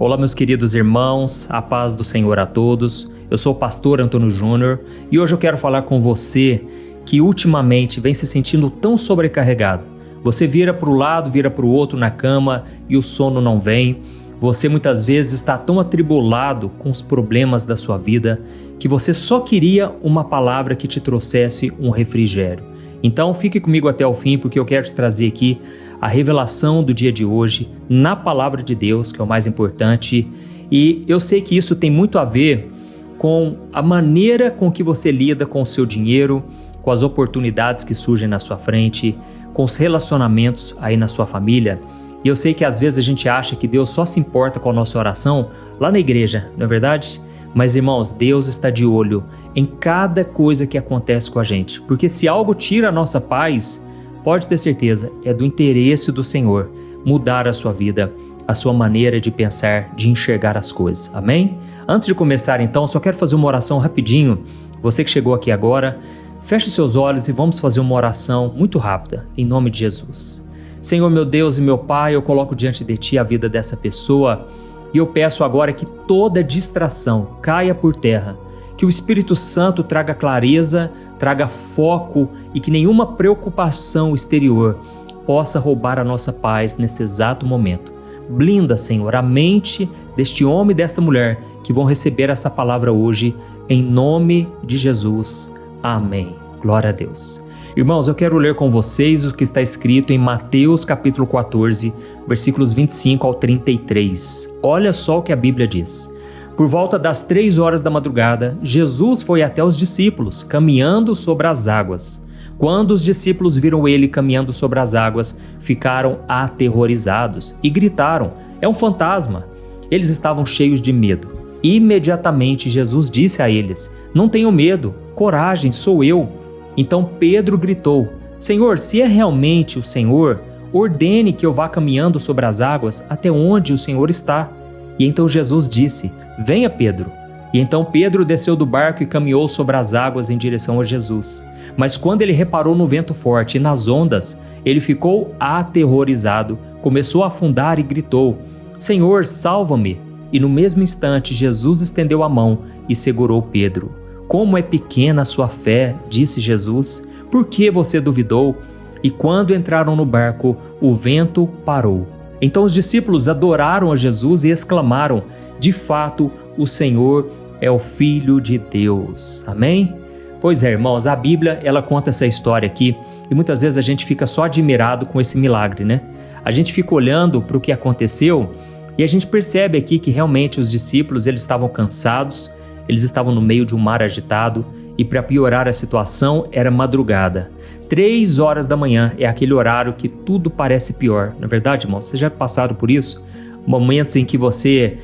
Olá, meus queridos irmãos, a paz do Senhor a todos. Eu sou o pastor Antônio Júnior e hoje eu quero falar com você que ultimamente vem se sentindo tão sobrecarregado. Você vira para o lado, vira para o outro na cama e o sono não vem. Você muitas vezes está tão atribulado com os problemas da sua vida que você só queria uma palavra que te trouxesse um refrigério. Então fique comigo até o fim, porque eu quero te trazer aqui a revelação do dia de hoje na palavra de Deus, que é o mais importante. E eu sei que isso tem muito a ver com a maneira com que você lida com o seu dinheiro, com as oportunidades que surgem na sua frente, com os relacionamentos aí na sua família. E eu sei que às vezes a gente acha que Deus só se importa com a nossa oração lá na igreja, não é verdade? Mas irmãos, Deus está de olho em cada coisa que acontece com a gente, porque se algo tira a nossa paz, pode ter certeza, é do interesse do Senhor mudar a sua vida, a sua maneira de pensar, de enxergar as coisas, amém? Antes de começar então, só quero fazer uma oração rapidinho. Você que chegou aqui agora, feche os seus olhos e vamos fazer uma oração muito rápida, em nome de Jesus. Senhor meu Deus e meu Pai, eu coloco diante de Ti a vida dessa pessoa e eu peço agora que toda distração caia por terra, que o Espírito Santo traga clareza, traga foco e que nenhuma preocupação exterior possa roubar a nossa paz nesse exato momento. Blinda, Senhor, a mente deste homem e dessa mulher que vão receber essa palavra hoje, em nome de Jesus. Amém. Glória a Deus. Irmãos, eu quero ler com vocês o que está escrito em Mateus capítulo 14, versículos 25 ao 33. Olha só o que a Bíblia diz. Por volta das 3 horas da madrugada, Jesus foi até os discípulos, caminhando sobre as águas. Quando os discípulos viram ele caminhando sobre as águas, ficaram aterrorizados e gritaram: "É um fantasma!" Eles estavam cheios de medo. Imediatamente Jesus disse a eles: "Não tenham medo, coragem, sou eu." Então Pedro gritou: "Senhor, se é realmente o Senhor, ordene que eu vá caminhando sobre as águas até onde o Senhor está." E então Jesus disse: "Venha, Pedro." E então Pedro desceu do barco e caminhou sobre as águas em direção a Jesus. Mas quando ele reparou no vento forte e nas ondas, ele ficou aterrorizado, começou a afundar e gritou: "Senhor, salva-me!" E no mesmo instante Jesus estendeu a mão e segurou Pedro. "Como é pequena a sua fé", disse Jesus. "Por que você duvidou?" E quando entraram no barco, o vento parou. Então os discípulos adoraram a Jesus e exclamaram: "De fato, o Senhor é o Filho de Deus." Amém? Pois é, irmãos, a Bíblia, ela conta essa história aqui e muitas vezes a gente fica só admirado com esse milagre, né? A gente fica olhando para o que aconteceu e a gente percebe aqui que realmente os discípulos, eles estavam cansados, eles estavam no meio de um mar agitado e para piorar a situação era madrugada. 3 horas da manhã é aquele horário que tudo parece pior. Na verdade, irmãos, vocês já passaram por isso? Momentos em que você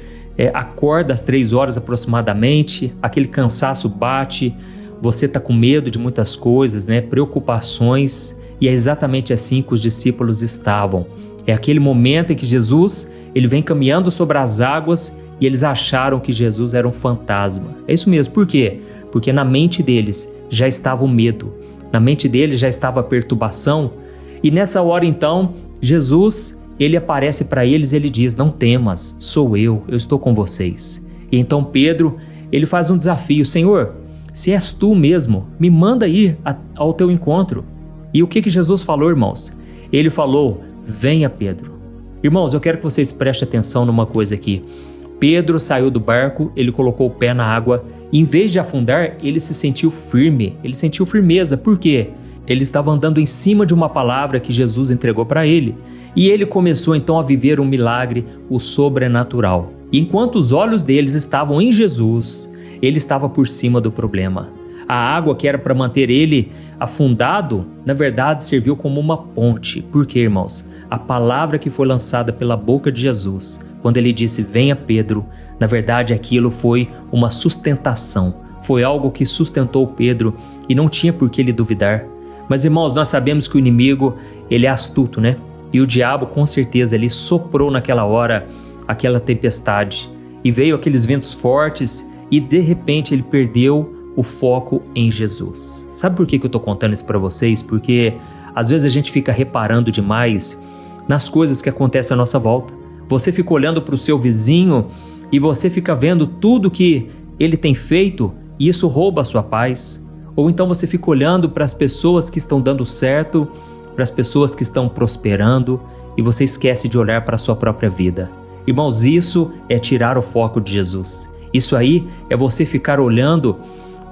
acorda às 3 horas aproximadamente, aquele cansaço bate, você está com medo de muitas coisas, né? Preocupações, e é exatamente assim que os discípulos estavam. É aquele momento em que Jesus, ele vem caminhando sobre as águas e eles acharam que Jesus era um fantasma. É isso mesmo. Por quê? Porque na mente deles já estava o medo, na mente deles já estava a perturbação. E nessa hora então, Jesus, ele aparece para eles e ele diz: "Não temas, sou eu estou com vocês." E então Pedro, ele faz um desafio: "Senhor, se és tu mesmo, me manda ir ao teu encontro." E o que Jesus falou, irmãos? Ele falou: "Venha, Pedro." Irmãos, eu quero que vocês prestem atenção numa coisa aqui. Pedro saiu do barco, ele colocou o pé na água e em vez de afundar, ele se sentiu firme, ele sentiu firmeza. Por quê? Ele estava andando em cima de uma palavra que Jesus entregou para ele. E ele começou então a viver um milagre, o sobrenatural. E enquanto os olhos deles estavam em Jesus, ele estava por cima do problema. A água que era para manter ele afundado, na verdade serviu como uma ponte. Por quê, irmãos? A palavra que foi lançada pela boca de Jesus, quando ele disse: "Venha, Pedro", na verdade aquilo foi uma sustentação. Foi algo que sustentou Pedro e não tinha por que ele duvidar. Mas, irmãos, nós sabemos que o inimigo, ele é astuto, né? E o diabo, com certeza, ele soprou naquela hora aquela tempestade. E veio aqueles ventos fortes e, de repente, ele perdeu o foco em Jesus. Sabe por que eu estou contando isso para vocês? Porque, às vezes, a gente fica reparando demais nas coisas que acontecem à nossa volta. Você fica olhando para o seu vizinho e você fica vendo tudo que ele tem feito e isso rouba a sua paz. Ou então você fica olhando para as pessoas que estão dando certo, para as pessoas que estão prosperando e você esquece de olhar para a sua própria vida. Irmãos, isso é tirar o foco de Jesus. Isso aí é você ficar olhando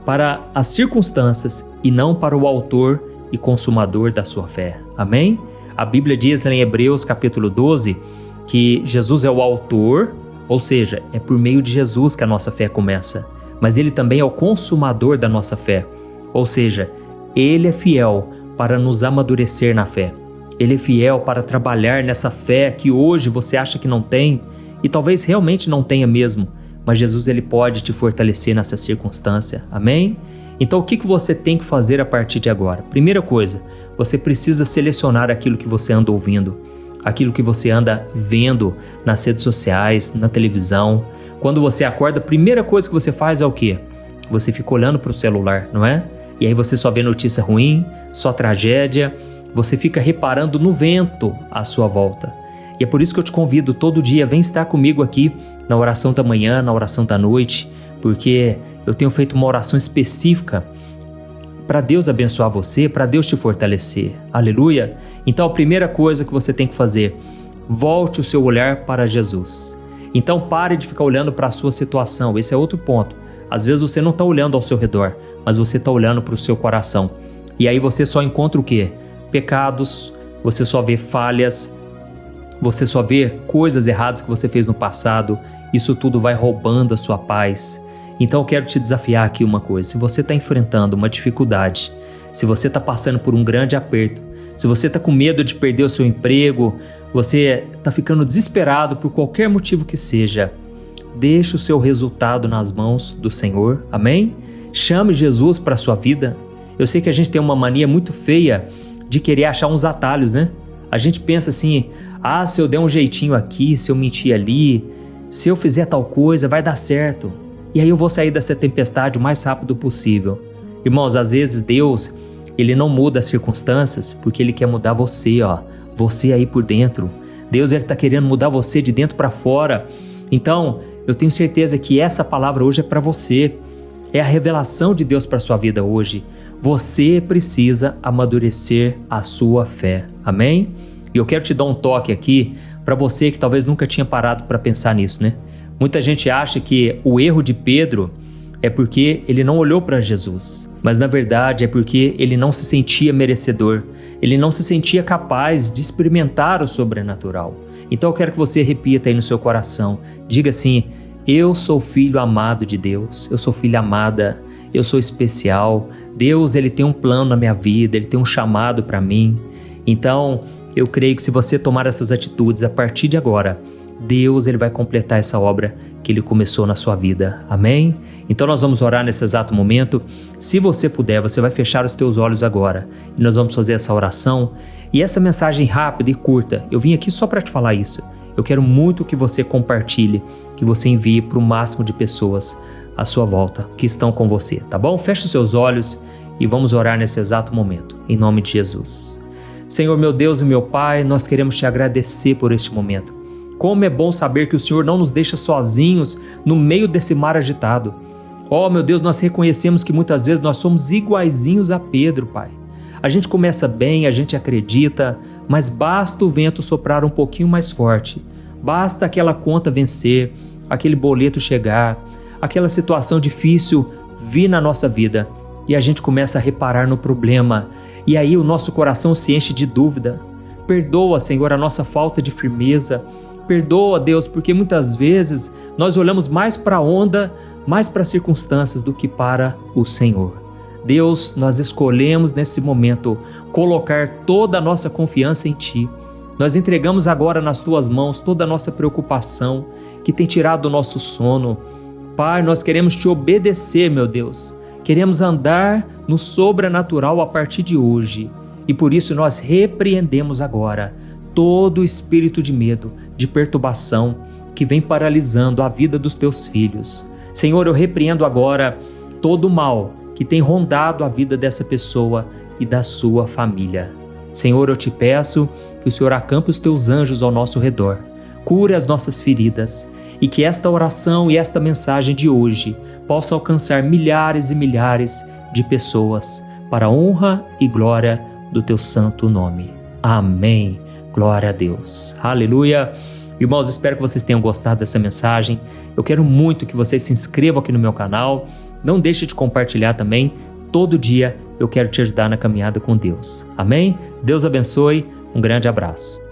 para as circunstâncias e não para o autor e consumador da sua fé. Amém? A Bíblia diz em Hebreus capítulo 12 que Jesus é o autor, ou seja, é por meio de Jesus que a nossa fé começa. Mas ele também é o consumador da nossa fé, ou seja, ele é fiel para nos amadurecer na fé. Ele é fiel para trabalhar nessa fé que hoje você acha que não tem e talvez realmente não tenha mesmo, mas Jesus ele pode te fortalecer nessa circunstância. Amém? Então o que você tem que fazer a partir de agora? Primeira coisa, você precisa selecionar aquilo que você anda ouvindo, aquilo que você anda vendo nas redes sociais, na televisão. Quando você acorda, a primeira coisa que você faz é o quê? Você fica olhando para o celular, não é? E aí você só vê notícia ruim, só tragédia, você fica reparando no vento à sua volta. E é por isso que eu te convido todo dia, vem estar comigo aqui na oração da manhã, na oração da noite, porque eu tenho feito uma oração específica para Deus abençoar você, para Deus te fortalecer. Aleluia! Então a primeira coisa que você tem que fazer, volte o seu olhar para Jesus. Então pare de ficar olhando para a sua situação, esse é outro ponto. Às vezes você não está olhando ao seu redor, mas você está olhando para o seu coração. E aí você só encontra o quê? Pecados, você só vê falhas, você só vê coisas erradas que você fez no passado. Isso tudo vai roubando a sua paz. Então eu quero te desafiar aqui uma coisa. Se você está enfrentando uma dificuldade, se você está passando por um grande aperto, se você está com medo de perder o seu emprego, você está ficando desesperado por qualquer motivo que seja, deixe o seu resultado nas mãos do Senhor. Amém? Chame Jesus para a sua vida. Eu sei que a gente tem uma mania muito feia de querer achar uns atalhos, né? A gente pensa assim, se eu der um jeitinho aqui, se eu mentir ali, se eu fizer tal coisa, vai dar certo. E aí eu vou sair dessa tempestade o mais rápido possível. Irmãos, às vezes Deus, Ele não muda as circunstâncias porque Ele quer mudar você, você aí por dentro. Deus, Ele está querendo mudar você de dentro para fora. Então, eu tenho certeza que essa palavra hoje é para você. É a revelação de Deus para a sua vida hoje. Você precisa amadurecer a sua fé. Amém? E eu quero te dar um toque aqui para você que talvez nunca tinha parado para pensar nisso, né? Muita gente acha que o erro de Pedro é porque ele não olhou para Jesus, mas na verdade é porque ele não se sentia merecedor, ele não se sentia capaz de experimentar o sobrenatural. Então eu quero que você repita aí no seu coração, diga assim: eu sou filho amado de Deus, eu sou filha amada, eu sou especial, Deus ele tem um plano na minha vida, ele tem um chamado para mim. Então eu creio que se você tomar essas atitudes a partir de agora, Deus ele vai completar essa obra que Ele começou na sua vida. Amém? Então nós vamos orar nesse exato momento. Se você puder, você vai fechar os teus olhos agora e nós vamos fazer essa oração. E essa mensagem rápida e curta, eu vim aqui só para te falar isso. Eu quero muito que você compartilhe, que você envie para o máximo de pessoas à sua volta que estão com você, tá bom? Feche os seus olhos e vamos orar nesse exato momento, em nome de Jesus. Senhor, meu Deus e meu Pai, nós queremos te agradecer por este momento. Como é bom saber que o Senhor não nos deixa sozinhos no meio desse mar agitado. Oh, meu Deus, nós reconhecemos que muitas vezes nós somos iguaizinhos a Pedro, Pai. A gente começa bem, a gente acredita, mas basta o vento soprar um pouquinho mais forte. Basta aquela conta vencer, aquele boleto chegar, aquela situação difícil vir na nossa vida e a gente começa a reparar no problema. E aí o nosso coração se enche de dúvida. Perdoa, Senhor, a nossa falta de firmeza. Perdoa, Deus, porque muitas vezes nós olhamos mais para a onda, mais para as circunstâncias do que para o Senhor. Deus, nós escolhemos nesse momento colocar toda a nossa confiança em Ti. Nós entregamos agora nas Tuas mãos toda a nossa preocupação que tem tirado o nosso sono. Pai, nós queremos Te obedecer, meu Deus. Queremos andar no sobrenatural a partir de hoje. E por isso nós repreendemos agora todo espírito de medo, de perturbação que vem paralisando a vida dos Teus filhos. Senhor, eu repreendo agora todo o mal que tem rondado a vida dessa pessoa e da sua família. Senhor, eu te peço que o Senhor acampe os Teus anjos ao nosso redor, cure as nossas feridas e que esta oração e esta mensagem de hoje possa alcançar milhares e milhares de pessoas para a honra e glória do teu santo nome. Amém. Glória a Deus. Aleluia. Irmãos, espero que vocês tenham gostado dessa mensagem. Eu quero muito que vocês se inscrevam aqui no meu canal. Não deixe de compartilhar também. Todo dia eu quero te ajudar na caminhada com Deus. Amém? Deus abençoe. Um grande abraço.